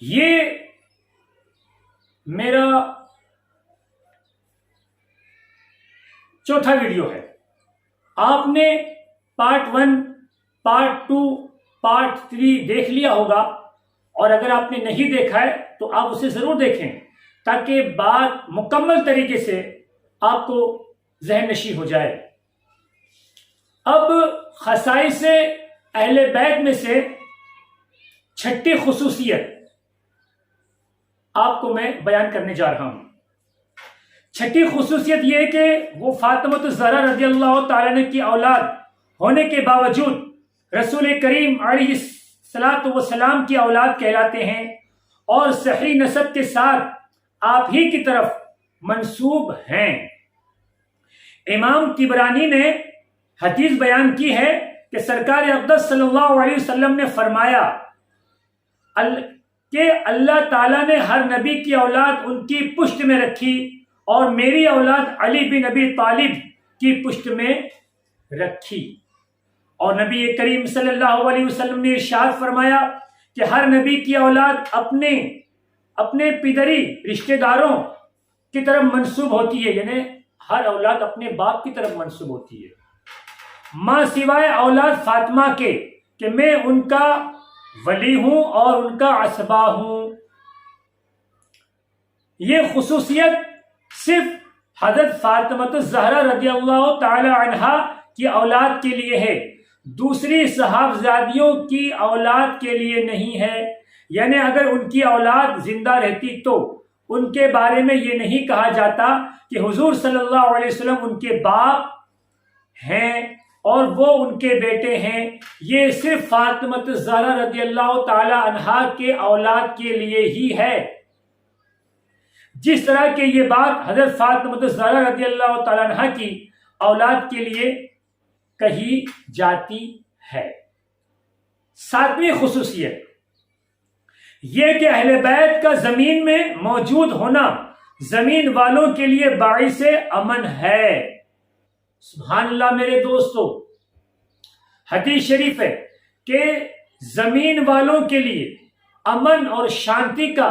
یہ میرا چوتھا ویڈیو ہے. آپ نے پارٹ 1، پارٹ 2، پارٹ 3 دیکھ لیا ہوگا، اور اگر آپ نے نہیں دیکھا ہے تو آپ اسے ضرور دیکھیں تاکہ بات مکمل طریقے سے آپ کو ذہن نشین ہو جائے. اب خصائص اہل بیت میں سے چھٹی خصوصیت آپ کو میں بیان کرنے جا رہا ہوں. چھٹی خصوصیت یہ ہے کہ وہ فاطمہ الزہرا رضی اللہ تعالیٰ عنہ کی اولاد ہونے کے باوجود رسول کریم علیہ الصلاۃ والسلام کی اولاد کہلاتے ہیں، اور صحیح نسب کے ساتھ آپ ہی کی طرف منسوب ہیں. امام طبرانی نے حدیث بیان کی ہے کہ سرکار اقدس صلی اللہ علیہ وسلم نے فرمایا کہ اللہ تعالیٰ نے ہر نبی کی اولاد ان کی پشت میں رکھی، اور میری اولاد علی بن ابی طالب کی پشت میں رکھی. اور نبی کریم صلی اللہ علیہ وسلم نے ارشاد فرمایا کہ ہر نبی کی اولاد اپنے پدری رشتہ داروں کی طرف منسوب ہوتی ہے، یعنی ہر اولاد اپنے باپ کی طرف منسوب ہوتی ہے، ماں سوائے اولاد فاطمہ کے کہ میں ان کا ولی ہوں اور ان کا عصبہ ہوں. یہ خصوصیت صرف حضرت فاطمہ الزہرا رضی اللہ تعالی عنہا کی اولاد کے لیے ہے، دوسری صحابزادیوں کی اولاد کے لیے نہیں ہے. یعنی اگر ان کی اولاد زندہ رہتی تو ان کے بارے میں یہ نہیں کہا جاتا کہ حضور صلی اللہ علیہ وسلم ان کے باپ ہیں اور وہ ان کے بیٹے ہیں. یہ صرف فاطمہ الزہرا رضی اللہ تعالی عنہا کے اولاد کے لیے ہی ہے، جس طرح کہ یہ بات حضرت فاطمہ الزہرا رضی اللہ تعالی عنہا کی اولاد کے لیے کہی جاتی ہے. ساتویں خصوصیت یہ کہ اہل بیت کا زمین میں موجود ہونا زمین والوں کے لیے باعث امن ہے. سبحان اللہ میرے دوستو، حدیث شریف ہے کہ زمین والوں کے لیے امن اور شانتی کا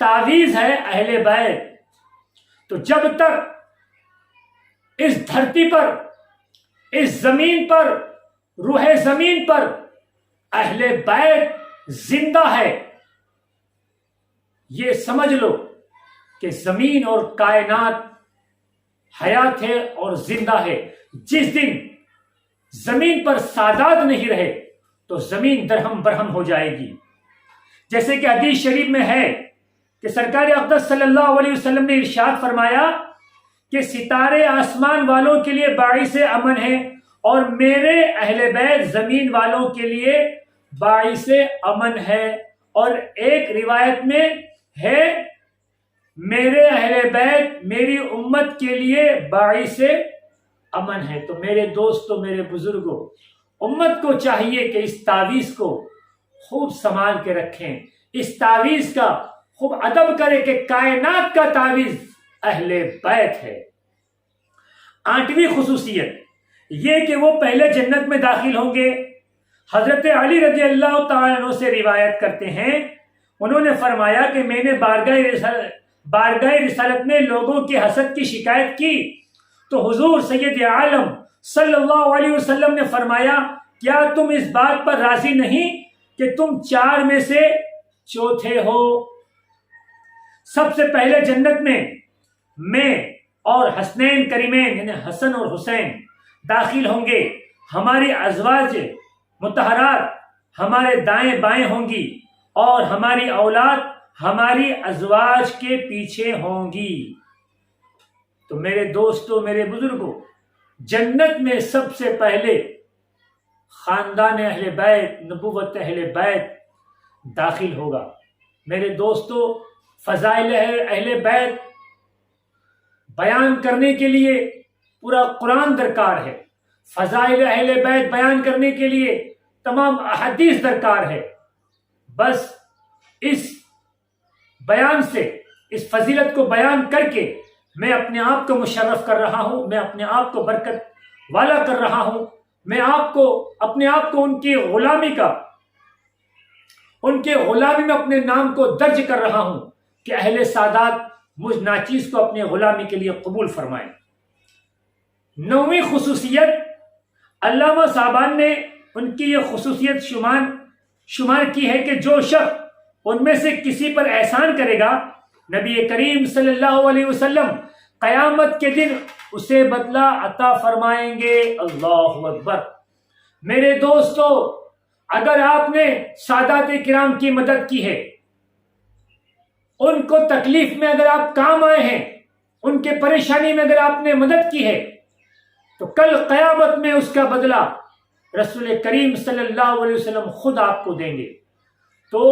تعویذ ہے اہل بیت. تو جب تک اس دھرتی پر، اس زمین پر، روح زمین پر اہل بیت زندہ ہے، یہ سمجھ لو کہ زمین اور کائنات حیات ہے اور زندہ ہے. جس دن زمین پر سادات نہیں رہے تو زمین درہم برہم ہو جائے گی. جیسے کہ حدیث شریف میں ہے کہ سرکار اقدس صلی اللہ علیہ وسلم نے ارشاد فرمایا کہ ستارے آسمان والوں کے لیے باعث امن ہے، اور میرے اہل بیت زمین والوں کے لیے باعث امن ہے. اور ایک روایت میں ہے میرے اہل بیت میری امت کے لیے باعث امن ہے. تو میرے دوستو، میرے بزرگوں، امت کو چاہیے کہ اس تعویذ کو خوب سنبھال کے رکھیں، اس تعویذ کا خوب ادب کرے کہ کائنات کا تعویذ اہل بیت ہے. 8ویں خصوصیت یہ کہ وہ پہلے جنت میں داخل ہوں گے. حضرت علی رضی اللہ تعالیٰ عنہ سے روایت کرتے ہیں، انہوں نے فرمایا کہ میں نے بارگاہ رسالت میں لوگوں کی حسد کی شکایت کی تو حضور سید عالم صلی اللہ علیہ وسلم نے فرمایا کیا تم اس بات پر راضی نہیں کہ تم 4 میں سے چوتھے ہو؟ سب سے پہلے جنت میں اور حسنین کریمین یعنی حسن اور حسین داخل ہوں گے. ہماری ازواج مطہرات ہمارے دائیں بائیں ہوں گی، اور ہماری اولاد ہماری ازواج کے پیچھے ہوں گی. تو میرے دوستو، میرے بزرگوں، جنت میں سب سے پہلے خاندان اہل بیت، نبوت اہل بیت داخل ہوگا. میرے دوستو، فضائل اہل بیت بیان کرنے کے لیے پورا قرآن درکار ہے، فضائل اہل بیت بیان کرنے کے لیے تمام احادیث درکار ہے. بس اس بیان سے، اس فضیلت کو بیان کر کے میں اپنے آپ کو مشرف کر رہا ہوں، میں اپنے آپ کو برکت والا کر رہا ہوں، میں اپنے آپ کو ان کی غلامی کا ان کے غلامی میں اپنے نام کو درج کر رہا ہوں کہ اہل سادات مجھ ناچیز کو اپنے غلامی کے لیے قبول فرمائیں۔ 9ویں خصوصیت، علامہ صاحبان نے ان کی یہ خصوصیت شمار کی ہے کہ جو شخص ان میں سے کسی پر احسان کرے گا، نبی کریم صلی اللہ علیہ وسلم قیامت کے دن اسے بدلہ عطا فرمائیں گے۔ اللہ اکبر۔ میرے دوستو، اگر آپ نے سادات کرام کی مدد کی ہے، ان کو تکلیف میں اگر آپ کام آئے ہیں، ان کے پریشانی میں اگر آپ نے مدد کی ہے، تو کل قیامت میں اس کا بدلہ رسول کریم صلی اللہ علیہ وسلم خود آپ کو دیں گے۔ تو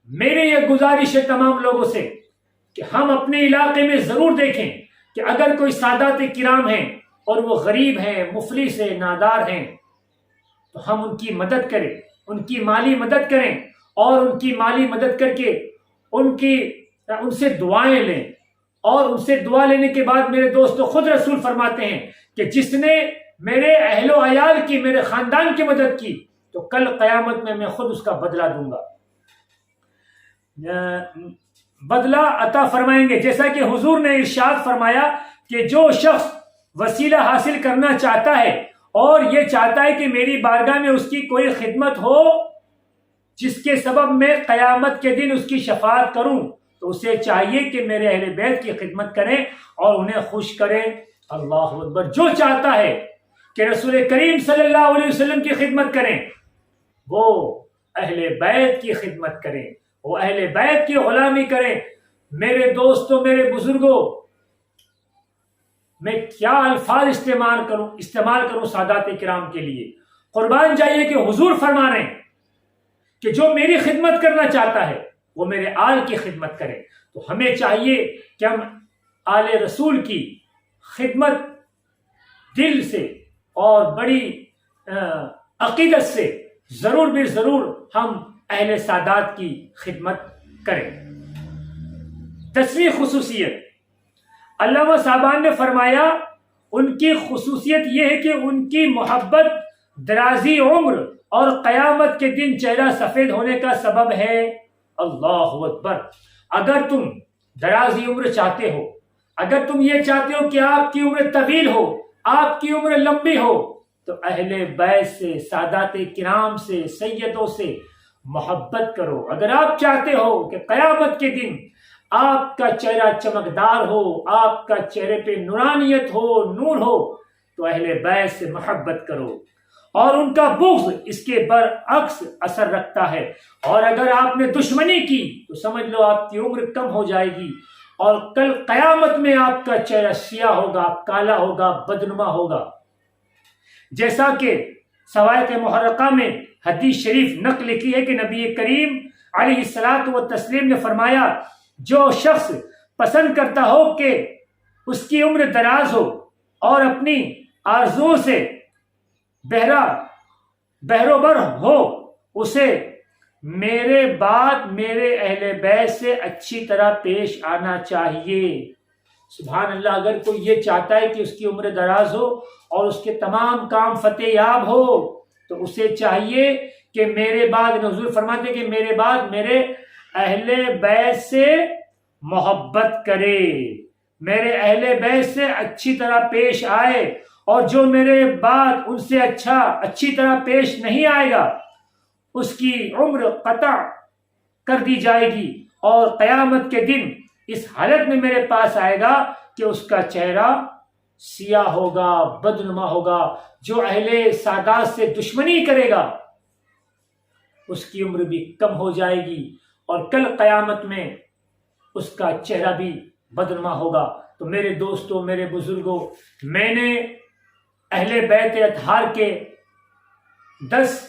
میری یہ گزارش ہے تمام لوگوں سے کہ ہم اپنے علاقے میں ضرور دیکھیں کہ اگر کوئی سادات کرام ہیں اور وہ غریب ہیں، مفلس ہیں، نادار ہیں، تو ہم ان کی مدد کریں، ان کی مالی مدد کریں، اور ان کی مالی مدد کر کے ان سے دعائیں لیں۔ اور ان سے دعا لینے کے بعد میرے دوستو، خود رسول فرماتے ہیں کہ جس نے میرے اہل و عیال کی، میرے خاندان کی مدد کی، تو کل قیامت میں خود اس کا بدلہ دوں گا، بدلہ عطا فرمائیں گے۔ جیسا کہ حضور نے ارشاد فرمایا کہ جو شخص وسیلہ حاصل کرنا چاہتا ہے اور یہ چاہتا ہے کہ میری بارگاہ میں اس کی کوئی خدمت ہو جس کے سبب میں قیامت کے دن اس کی شفاعت کروں، تو اسے چاہیے کہ میرے اہل بیت کی خدمت کریں اور انہیں خوش کریں۔ اللہ اکبر۔ جو چاہتا ہے کہ رسول کریم صلی اللہ علیہ وسلم کی خدمت کریں، وہ اہل بیت کی خدمت کریں، وہ اہل بیت کی غلامی کریں۔ میرے دوستوں، میرے بزرگوں، میں کیا الفاظ استعمال کروں سادات کرام کے لیے۔ قربان جائیے کہ حضور فرما رہے ہیں کہ جو میری خدمت کرنا چاہتا ہے وہ میرے آل کی خدمت کرے۔ تو ہمیں چاہیے کہ ہم آل رسول کی خدمت دل سے اور بڑی عقیدت سے ضرور بھی ضرور ہم اہل سادات کی خدمت کریں۔ 10ویں خصوصیت، علامہ صاحبان نے فرمایا ان کی خصوصیت یہ ہے کہ ان کی محبت درازی عمر اور قیامت کے دن چہرہ سفید ہونے کا سبب ہے۔ اللہ اکبر۔ اگر تم درازی عمر چاہتے ہو، اگر تم یہ چاہتے ہو کہ آپ کی عمر طویل ہو، آپ کی عمر لمبی ہو، تو اہل بیت سے، سادات کرام سے، سیدوں سے محبت کرو۔ اگر آپ چاہتے ہو کہ قیامت کے دن آپ کا چہرہ چمکدار ہو، آپ کا چہرے پہ نورانیت ہو، نور ہو، تو اہل بیت سے محبت کرو، اور ان کا بغض اس کے برعکس اثر رکھتا ہے۔ اور اگر آپ نے دشمنی کی تو سمجھ لو آپ کی عمر کم ہو جائے گی، اور کل قیامت میں آپ کا چہرہ سیاہ ہوگا، کالا ہوگا، بدنما ہوگا۔ جیسا کہ سوائق محرقہ میں حدیث شریف نقل کی ہے کہ نبی کریم علیہ الصلاۃ والتسلیم نے فرمایا، جو شخص پسند کرتا ہو کہ اس کی عمر دراز ہو اور اپنی آرزوؤں سے بہروبر ہو، اسے میرے بعد میرے اہل بیت سے اچھی طرح پیش آنا چاہیے۔ سبحان اللہ۔ اگر کوئی یہ چاہتا ہے کہ اس کی عمر دراز ہو اور اس کے تمام کام فتح یاب ہو، تو اسے چاہیے کہ میرے بعد، حضور فرماتے کہ میرے بعد میرے اہل بیت سے محبت کرے، میرے اہل بیت سے اچھی طرح پیش آئے، اور جو میرے بعد ان سے اچھی طرح پیش نہیں آئے گا، اس کی عمر قطع کر دی جائے گی، اور قیامت کے دن اس حالت میں میرے پاس آئے گا کہ اس کا چہرہ سیاہ ہوگا، بدنما ہوگا۔ جو اہل سادات سے دشمنی کرے گا اس کی عمر بھی کم ہو جائے گی، اور کل قیامت میں اس کا چہرہ بھی بدنما ہوگا۔ تو میرے دوستوں، میرے بزرگوں، میں نے اہل بیت اطہار کے 10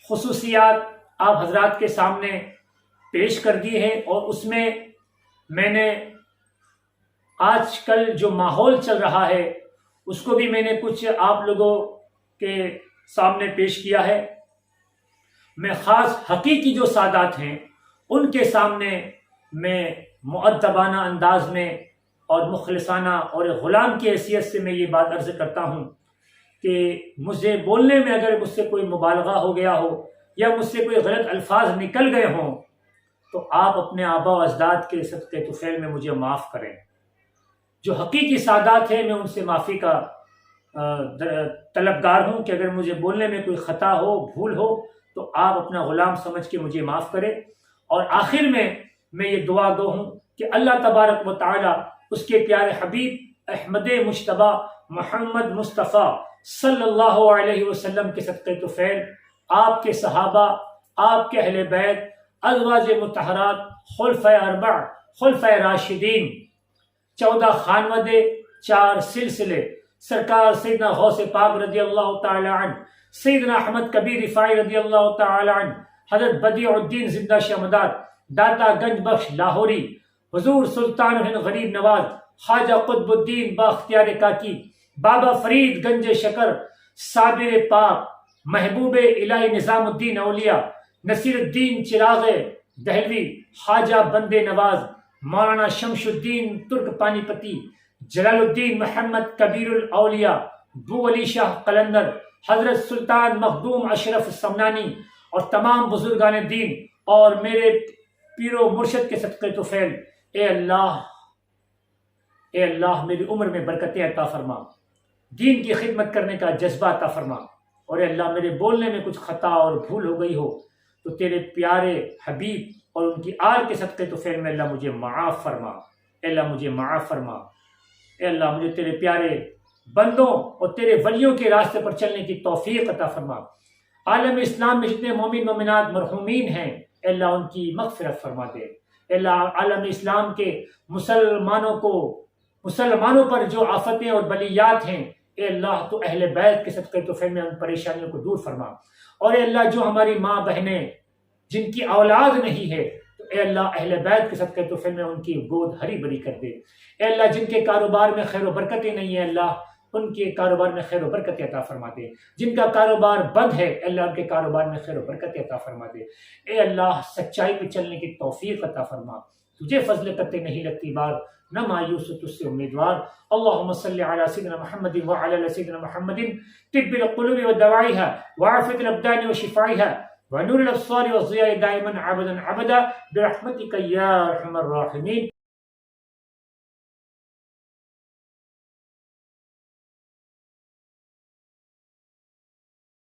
خصوصیات آپ حضرات کے سامنے پیش کر دی ہے، اور اس میں نے آج کل جو ماحول چل رہا ہے اس کو بھی میں نے کچھ آپ لوگوں کے سامنے پیش کیا ہے۔ میں خاص حقیقی جو سادات ہیں ان کے سامنے میں مؤدبانہ انداز میں اور مخلصانہ اور غلام کی حیثیت سے میں یہ بات عرض کرتا ہوں کہ مجھے بولنے میں اگر مجھ سے کوئی مبالغہ ہو گیا ہو یا مجھ سے کوئی غلط الفاظ نکل گئے ہوں تو آپ اپنے آبا و اجداد کے صدقے طفیل میں مجھے معاف کریں۔ جو حقیقی سادات ہیں میں ان سے معافی کا طلبگار ہوں کہ اگر مجھے بولنے میں کوئی خطا ہو، بھول ہو تو آپ اپنا غلام سمجھ کے مجھے معاف کریں۔ اور آخر میں یہ دعا گو ہوں کہ اللہ تبارک و تعالی اس کے پیارے حبیب احمد مجتبیٰ محمد مصطفیٰ صلی اللہ علیہ وسلم کے صدقے طفیل، آپ کے صحابہ، آپ کے اہل بیت، ازواج مطہرات، خلفۂ اربع، خلفۂ راشدین، 14 خانودے، 4 سلسلے، سرکار سیدنا غوث پاک رضی اللہ تعالی عنہ، سیدنا احمد کبیر رفاعی رضی اللہ تعالی عنہ، حضرت بدیع الدین زندہ شمداد، داتا گنج بخش لاہوری، حضور سلطان ہند غریب نواز، خواجہ قطب الدین باختیار کاکی، بابا فرید گنج شکر، صابر پاک، محبوب الہی نظام الدین اولیاء، نصیر الدین چراغ دہلوی، خواجہ بند نواز، مولانا شمش الدین ترک پانی پتی، جلال الدین محمد کبیر الاولیاء، بو علی شاہ قلندر، حضرت سلطان مخدوم اشرف سمنانی اور تمام بزرگان دین اور میرے پیر و مرشد کے صدقے طفیل، اے اللہ میری عمر میں برکتیں عطا فرما، دین کی خدمت کرنے کا جذبہ عطا فرما، اور اے اللہ میرے بولنے میں کچھ خطا اور بھول ہو گئی ہو تو تیرے پیارے حبیب اور ان کی آل کے صدقے طفیل میں اللہ مجھے معاف فرما، اے اللہ مجھے معاف فرما، اے اللہ مجھے تیرے پیارے بندوں اور تیرے ولیوں کے راستے پر چلنے کی توفیق عطا فرما۔ عالم اسلام میں جتنے مومن مومنات مرحومین ہیں اے اللہ ان کی مغفرت فرما دے، اے اللہ عالم اسلام کے مسلمانوں پر جو آفتیں اور بلیات ہیں اے اللہ تو اہل بیت کے صدقے طفیل میں ان پریشانیوں کو دور فرما، اور اے اللہ جو ہماری ماں بہنیں جن کی اولاد نہیں ہے تو اے اللہ اہل بیت کے صدقے طفیل میں ان کی گود ہری بھری کر دے، اے اللہ جن کے کاروبار میں خیر و برکتیں نہیں ہیں اللہ ان کے کاروبار میں خیر و برکت عطا فرما دے، جن کا کاروبار بند ہے اللہ ان کے کاروبار میں خیر و برکت عطا فرما دے، اے اللہ سچائی پہ چلنے کی توفیق عطا فرما، تجھے فضل کرتے نہیں لگتی بار، نہ مایوس تجھ سے امیدوار۔ اللہم صلی علی سیدنا محمد وعلی آل سیدنا محمد طب القلوب ودوائها وعافیة الابدان وشفائها ونور الابصار والضیاء دائما ابدا برحمتک یا ارحم الراحمین۔